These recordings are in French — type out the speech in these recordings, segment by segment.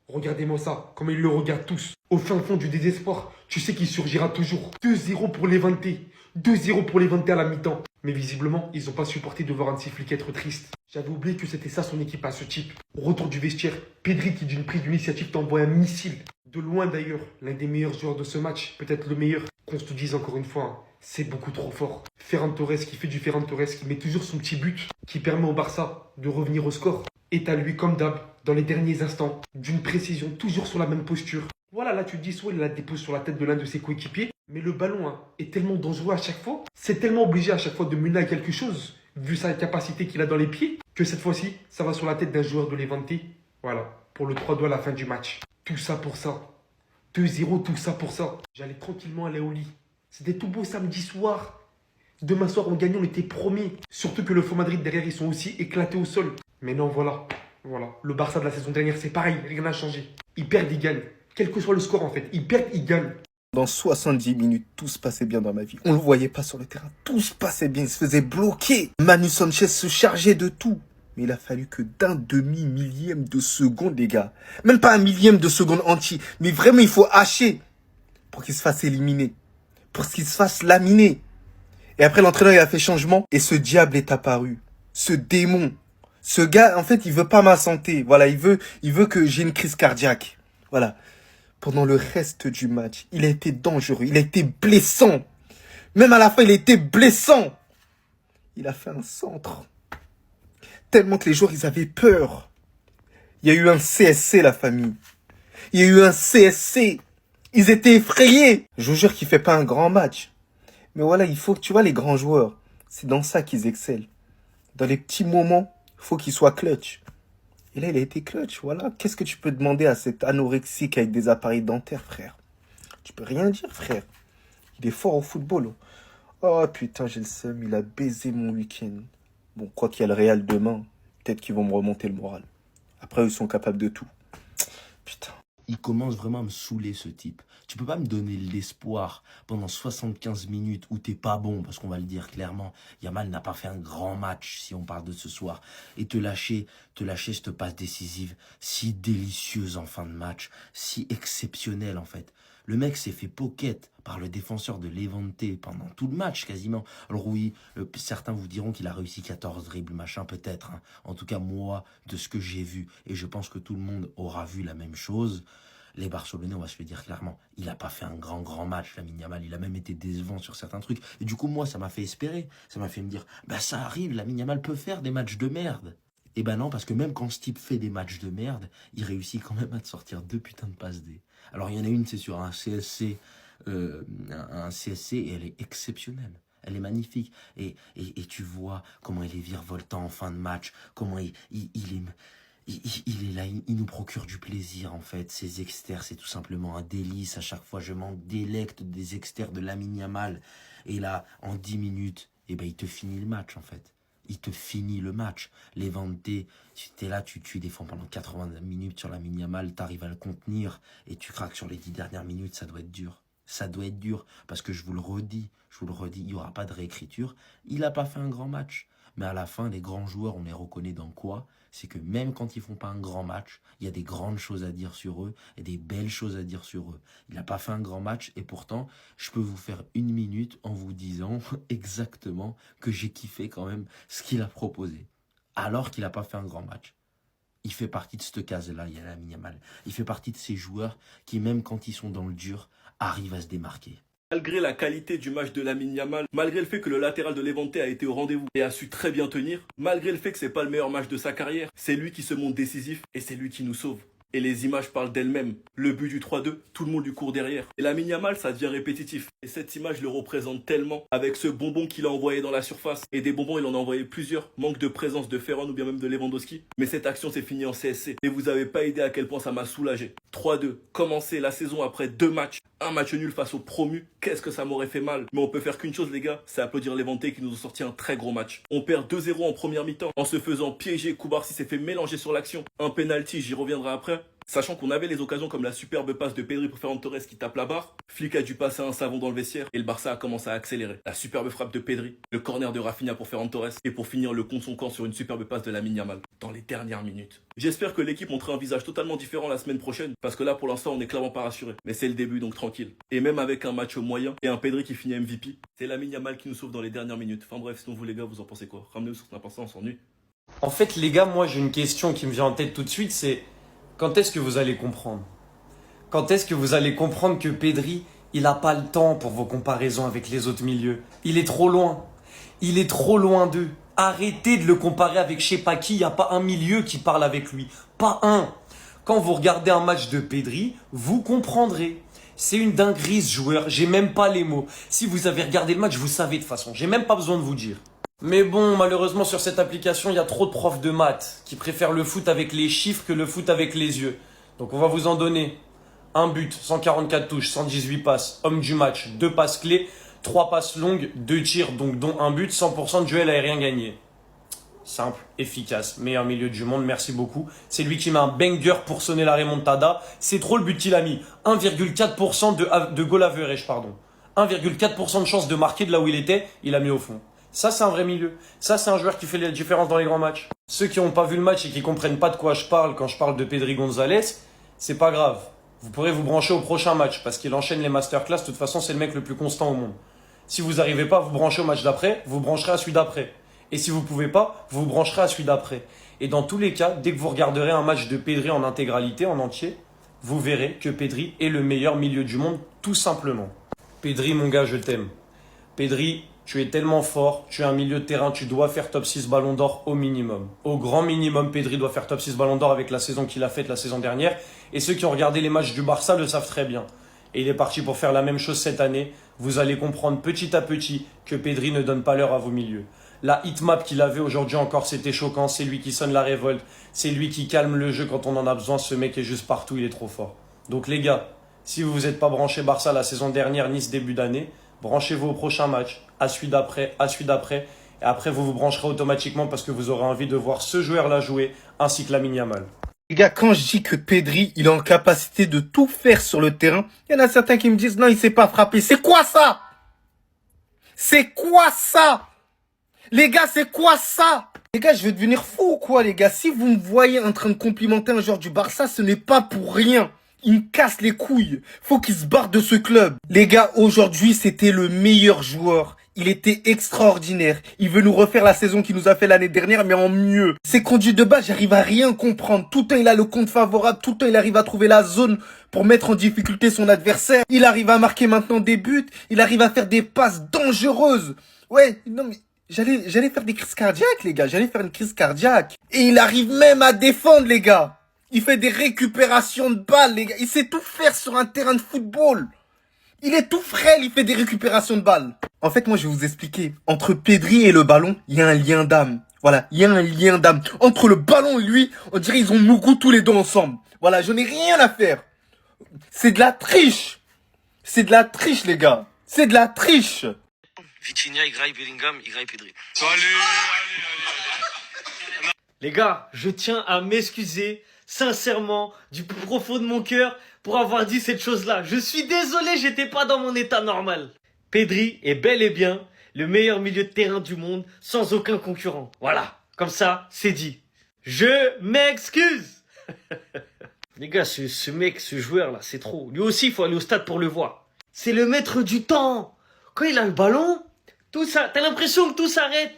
Regardez-moi ça, comme ils le regardent tous. Au fin fond du désespoir, tu sais qu'il surgira toujours. 2-0 pour les 20. 2-0 pour les 20 à la mi-temps. Mais visiblement, ils n'ont pas supporté de voir un de ses flics être triste. J'avais oublié que c'était ça son équipe à ce type. Au retour du vestiaire, Pedri qui d'une prise d'initiative t'envoie un missile. De loin d'ailleurs, l'un des meilleurs joueurs de ce match, peut-être le meilleur. Qu'on se le dise encore une fois, hein, c'est beaucoup trop fort. Ferran Torres qui fait du Ferran Torres, qui met toujours son petit but, qui permet au Barça de revenir au score, est à lui comme d'hab, dans les derniers instants, d'une précision toujours sur la même posture. Voilà, là tu te dis soit il la dépose sur la tête de l'un de ses coéquipiers, mais le ballon est tellement dangereux à chaque fois, c'est tellement obligé à chaque fois de mener à quelque chose, vu sa capacité qu'il a dans les pieds, que cette fois-ci, ça va sur la tête d'un joueur de Levante. Voilà, pour le 3-2 à la fin du match. Tout ça pour ça. 2-0, tout ça pour ça. J'allais tranquillement aller au lit. C'était tout beau samedi soir. Demain soir, on gagne, on était promis. Surtout que le Faux Madrid derrière, ils sont aussi éclatés au sol. Mais non, voilà. Voilà. Le Barça de la saison dernière, c'est pareil. Rien n'a changé. Ils perdent, ils gagnent. Quel que soit le score, en fait. Ils perdent, ils gagnent. Dans 70 minutes, tout se passait bien dans ma vie. On le voyait pas sur le terrain. Tout se passait bien. Il se faisait bloquer. Manu Sanchez se chargeait de tout. Mais il a fallu que d'un demi-millième de seconde, les gars. Même pas un millième de seconde entier. Mais vraiment, il faut hacher pour qu'il se fasse éliminer. Pour qu'il se fasse laminer. Et après, l'entraîneur, il a fait changement. Et ce diable est apparu. Ce démon. Ce gars, en fait, il veut pas ma santé. Voilà, il veut que j'ai une crise cardiaque. Voilà. Pendant le reste du match, il a été dangereux. Il a été blessant. Même à la fin, il a été blessant. Il a fait un centre. Tellement que les joueurs, ils avaient peur. Il y a eu un CSC, la famille. Il y a eu un CSC. Ils étaient effrayés. Je vous jure qu'il fait pas un grand match. Mais voilà, il faut que tu vois les grands joueurs. C'est dans ça qu'ils excellent. Dans les petits moments, il faut qu'ils soient clutch. Et là, il a été clutch, voilà. Qu'est-ce que tu peux demander à cet anorexique avec des appareils dentaires, frère? Tu peux rien dire, frère. Il est fort au football. Oh putain, j'ai le seum, il a baisé mon week-end. Bon, quoi qu'il y a le Real demain, peut-être qu'ils vont me remonter le moral. Après, ils sont capables de tout. Putain. Il commence vraiment à me saouler, ce type. Tu peux pas me donner l'espoir pendant 75 minutes où t'es pas bon, parce qu'on va le dire clairement, Yamal n'a pas fait un grand match si on parle de ce soir, et te lâcher cette passe décisive si délicieuse en fin de match, si exceptionnelle en fait. Le mec s'est fait pocket par le défenseur de Levante pendant tout le match quasiment. Alors oui, certains vous diront qu'il a réussi 14 dribbles, machin peut-être. Hein. En tout cas, moi, de ce que j'ai vu, et je pense que tout le monde aura vu la même chose, les Barcelonais, on va se le dire clairement, il n'a pas fait un grand match, Lamine Yamal. Il a même été décevant sur certains trucs. Et du coup, moi, ça m'a fait espérer. Ça m'a fait me dire, bah ça arrive, Lamine Yamal peut faire des matchs de merde. Et ben non, parce que même quand ce type fait des matchs de merde, il réussit quand même à te sortir 2 putains de passes D. Alors il y en a une, c'est sur un CSC, et elle est exceptionnelle. Elle est magnifique. Et tu vois comment il est virevoltant en fin de match, comment il est là, il nous procure du plaisir en fait. Ces exters, c'est tout simplement un délice. À chaque fois, je m'en délecte des exters de Lamine Yamal. Et là, en 10 minutes, eh ben, il te finit le match en fait. Il te finit le match. Levante, tu es là, tu défends pendant 80 minutes sur Lamine Yamal, tu arrives à le contenir et tu craques sur les 10 dernières minutes, ça doit être dur. Ça doit être dur parce que je vous le redis, il n'y aura pas de réécriture. Il n'a pas fait un grand match. Mais à la fin, les grands joueurs, on les reconnaît dans quoi? C'est que même quand ils font pas un grand match, il y a des grandes choses à dire sur eux et des belles choses à dire sur eux. Il n'a pas fait un grand match et pourtant, je peux vous faire 1 minute en vous disant exactement que j'ai kiffé quand même ce qu'il a proposé. Alors qu'il n'a pas fait un grand match. Il fait partie de cette case-là, il y a Lamine Yamal. Il fait partie de ces joueurs qui, même quand ils sont dans le dur, arrivent à se démarquer. Malgré la qualité du match de Lamine Yamal, malgré le fait que le latéral de Levante a été au rendez-vous et a su très bien tenir, malgré le fait que c'est pas le meilleur match de sa carrière, c'est lui qui se montre décisif et c'est lui qui nous sauve. Et les images parlent d'elles-mêmes. Le but du 3-2, tout le monde lui court derrière. Et Lamine Yamal, ça devient répétitif. Et cette image le représente tellement, avec ce bonbon qu'il a envoyé dans la surface. Et des bonbons, il en a envoyé plusieurs. Manque de présence de Ferran ou bien même de Lewandowski. Mais cette action s'est finie en CSC. Et vous avez pas idée à quel point ça m'a soulagé. 3-2, commencer la saison après 2 matchs. Un match nul face au promu, qu'est-ce que ça m'aurait fait mal. Mais on peut faire qu'une chose les gars, c'est applaudir Levante qui nous ont sorti un très gros match. On perd 2-0 en première mi-temps, en se faisant piéger, Koubarsi s'est fait mélanger sur l'action. Un penalty, j'y reviendrai après. Sachant qu'on avait les occasions comme la superbe passe de Pedri pour Ferran Torres qui tape la barre, Flick a dû passer un savon dans le vestiaire et le Barça a commencé à accélérer. La superbe frappe de Pedri, le corner de Rafinha pour Ferran Torres et pour finir le contre son camp sur une superbe passe de Lamine Yamal dans les dernières minutes. J'espère que l'équipe montrera un visage totalement différent la semaine prochaine parce que là pour l'instant on est clairement pas rassuré. Mais c'est le début donc tranquille. Et même avec un match moyen et un Pedri qui finit MVP, c'est Lamine Yamal qui nous sauve dans les dernières minutes. Enfin bref, sinon vous les gars, vous en pensez quoi? Ramenez-nous sur ce qu'on a pensé, on s'ennuie. En fait, les gars, moi j'ai une question qui me vient en tête tout de suite, c'est quand est-ce que vous allez comprendre? Quand est-ce que vous allez comprendre que Pedri, il n'a pas le temps pour vos comparaisons avec les autres milieux? Il est trop loin. Il est trop loin d'eux. Arrêtez de le comparer avec je sais pas qui, il n'y a pas un milieu qui parle avec lui. Pas un. Quand vous regardez un match de Pedri, vous comprendrez. C'est une dinguerie ce joueur, j'ai même pas les mots. Si vous avez regardé le match, vous savez de toute façon, j'ai même pas besoin de vous dire. Mais bon, malheureusement sur cette application, il y a trop de profs de maths qui préfèrent le foot avec les chiffres que le foot avec les yeux. Donc on va vous en donner. Un but, 144 touches, 118 passes, homme du match, 2 passes clés, 3 passes longues, 2 tirs, donc dont un but, 100% de duel aérien gagné. Simple, efficace, meilleur milieu du monde, merci beaucoup. C'est lui qui met un banger pour sonner la remontada. C'est trop le but qu'il a mis. 1,4% de goal average, pardon. 1,4% de chance de marquer de là où il était, il a mis au fond. Ça, c'est un vrai milieu. Ça, c'est un joueur qui fait la différence dans les grands matchs. Ceux qui n'ont pas vu le match et qui comprennent pas de quoi je parle quand je parle de Pedri González, c'est pas grave. Vous pourrez vous brancher au prochain match parce qu'il enchaîne les masterclass. De toute façon, c'est le mec le plus constant au monde. Si vous n'arrivez pas à vous brancher au match d'après, vous brancherez à celui d'après. Et si vous pouvez pas, vous vous brancherez à celui d'après. Et dans tous les cas, dès que vous regarderez un match de Pedri en intégralité, en entier, vous verrez que Pedri est le meilleur milieu du monde, tout simplement. Pedri, mon gars, je t'aime. Pedri, tu es tellement fort, tu es un milieu de terrain, tu dois faire top 6 ballon d'or au minimum. Au grand minimum, Pedri doit faire top 6 ballon d'or avec la saison qu'il a faite la saison dernière. Et ceux qui ont regardé les matchs du Barça le savent très bien. Et il est parti pour faire la même chose cette année. Vous allez comprendre petit à petit que Pedri ne donne pas l'heure à vos milieux. La hitmap qu'il avait aujourd'hui encore, c'était choquant. C'est lui qui sonne la révolte. C'est lui qui calme le jeu quand on en a besoin. Ce mec est juste partout, il est trop fort. Donc les gars, si vous vous êtes pas branché Barça la saison dernière, ni ce début d'année, branchez-vous au prochain match, à celui d'après, à celui d'après. Et après, vous vous brancherez automatiquement parce que vous aurez envie de voir ce joueur-là jouer, ainsi que Lamine Yamal. Les gars, quand je dis que Pedri, il est en capacité de tout faire sur le terrain, il y en a certains qui me disent non, il sait pas frapper. C'est quoi ça? C'est quoi ça? Les gars, c'est quoi ça? Les gars, je vais devenir fou ou quoi, les gars? Si vous me voyez en train de complimenter un joueur du Barça, ce n'est pas pour rien. Il me casse les couilles. Faut qu'il se barre de ce club. Les gars, aujourd'hui, c'était le meilleur joueur. Il était extraordinaire. Il veut nous refaire la saison qu'il nous a fait l'année dernière, mais en mieux. Ses conduites de balle, j'arrive à rien comprendre. Tout le temps, il a le compte favorable. Tout le temps, il arrive à trouver la zone pour mettre en difficulté son adversaire. Il arrive à marquer maintenant des buts. Il arrive à faire des passes dangereuses. Ouais, non mais... J'allais faire des crises cardiaques, les gars. J'allais faire une crise cardiaque. Et il arrive même à défendre, les gars. Il fait des récupérations de balles, les gars. Il sait tout faire sur un terrain de football. Il est tout frêle, il fait des récupérations de balles. En fait, moi, je vais vous expliquer. Entre Pedri et le ballon, il y a un lien d'âme. Voilà, il y a un lien d'âme. Entre le ballon et lui, on dirait ils ont Mougou tous les deux ensemble. Voilà, je n'ai rien à faire. C'est de la triche. C'est de la triche, les gars. C'est de la triche. Vitinha, Igraï, Bellingham, Igraï, Pedri. Les gars, je tiens à m'excuser sincèrement du plus profond de mon cœur pour avoir dit cette chose-là. Je suis désolé, j'étais pas dans mon état normal. Pedri est bel et bien le meilleur milieu de terrain du monde sans aucun concurrent. Voilà, comme ça, c'est dit. Je m'excuse. Les gars, ce mec, ce joueur-là, c'est trop. Lui aussi, il faut aller au stade pour le voir. C'est le maître du temps. Quand il a le ballon, tout ça, t'as l'impression que tout s'arrête.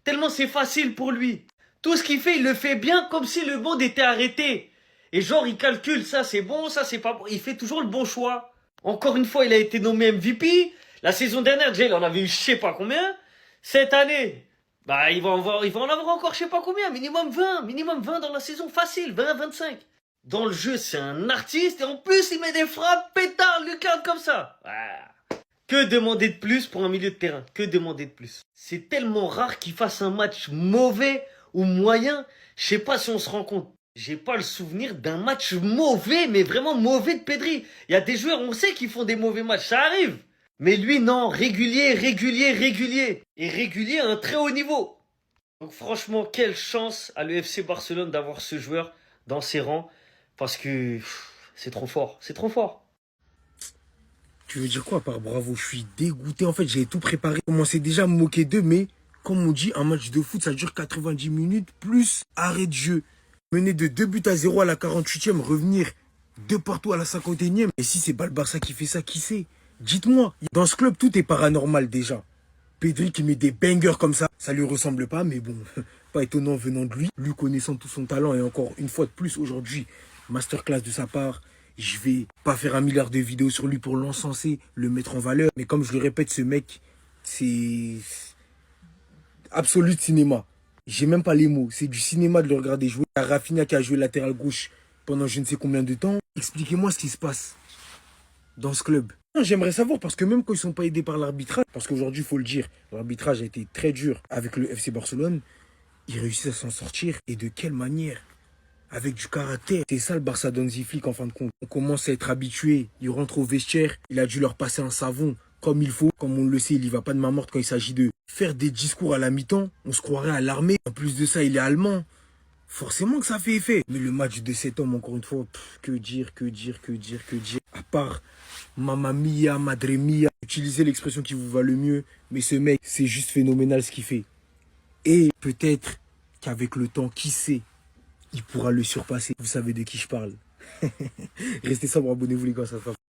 Tellement c'est facile pour lui. Tout ce qu'il fait, il le fait bien comme si le monde était arrêté. Et genre, il calcule, ça c'est bon, ça c'est pas bon. Il fait toujours le bon choix. Encore une fois, il a été nommé MVP. La saison dernière, déjà, il en avait eu je sais pas combien. Cette année, bah, il va en avoir encore je sais pas combien. Minimum 20 dans la saison, facile, 20, 25. Dans le jeu, c'est un artiste. Et en plus, il met des frappes pétards, lucarnes comme ça. Que demander de plus pour un milieu de terrain? Que demander de plus? C'est tellement rare qu'il fasse un match mauvais ou moyen. Je sais pas si on se rend compte. J'ai pas le souvenir d'un match mauvais, mais vraiment mauvais de Pedri. Il y a des joueurs, on sait qu'ils font des mauvais matchs, ça arrive. Mais lui, non, régulier. Et régulier à un très haut niveau. Donc franchement, quelle chance à l'UFC Barcelone d'avoir ce joueur dans ses rangs. Parce que c'est trop fort. C'est trop fort. Tu veux dire quoi par bravo? Je suis dégoûté. En fait, j'ai tout préparé. Je commençais déjà à me moquer d'eux, mais comme on dit, un match de foot, ça dure 90 minutes plus arrêt de jeu. Mener de 2 buts à 0 à la 48e, revenir de partout à la 51e. Et si c'est pas le Barça qui fait ça, qui c'est? Dites-moi. Dans ce club, tout est paranormal déjà. Pedri qui met des bangers comme ça lui ressemble pas, mais bon, pas étonnant venant de lui. Lui connaissant tout son talent et encore une fois de plus aujourd'hui, masterclass de sa part. Je vais pas faire 1 milliard de vidéos sur lui pour l'encenser, le mettre en valeur. Mais comme je le répète, ce mec, c'est absolu de cinéma. J'ai même pas les mots. C'est du cinéma de le regarder jouer. Il y a Rafinha qui a joué latéral gauche pendant je ne sais combien de temps. Expliquez-moi ce qui se passe dans ce club. J'aimerais savoir parce que même quand ils sont pas aidés par l'arbitrage, parce qu'aujourd'hui, il faut le dire, l'arbitrage a été très dur avec le FC Barcelone, ils réussissent à s'en sortir. Et de quelle manière? Avec du caractère. C'est ça le Barça d'Hansi Flick en fin de compte. On commence à être habitué. Il rentre au vestiaire. Il a dû leur passer un savon comme il faut. Comme on le sait, il y va pas de main morte quand il s'agit de faire des discours à la mi-temps. On se croirait à l'armée. En plus de ça, il est allemand. Forcément que ça fait effet. Mais le match de cet homme, encore une fois, que dire. À part Mamma Mia, Madre Mia. Utilisez l'expression qui vous va le mieux. Mais ce mec, c'est juste phénoménal ce qu'il fait. Et peut-être qu'avec le temps, qui sait, il pourra le surpasser. Vous savez de qui je parle. Restez sobre, abonnez-vous les gars, ça va.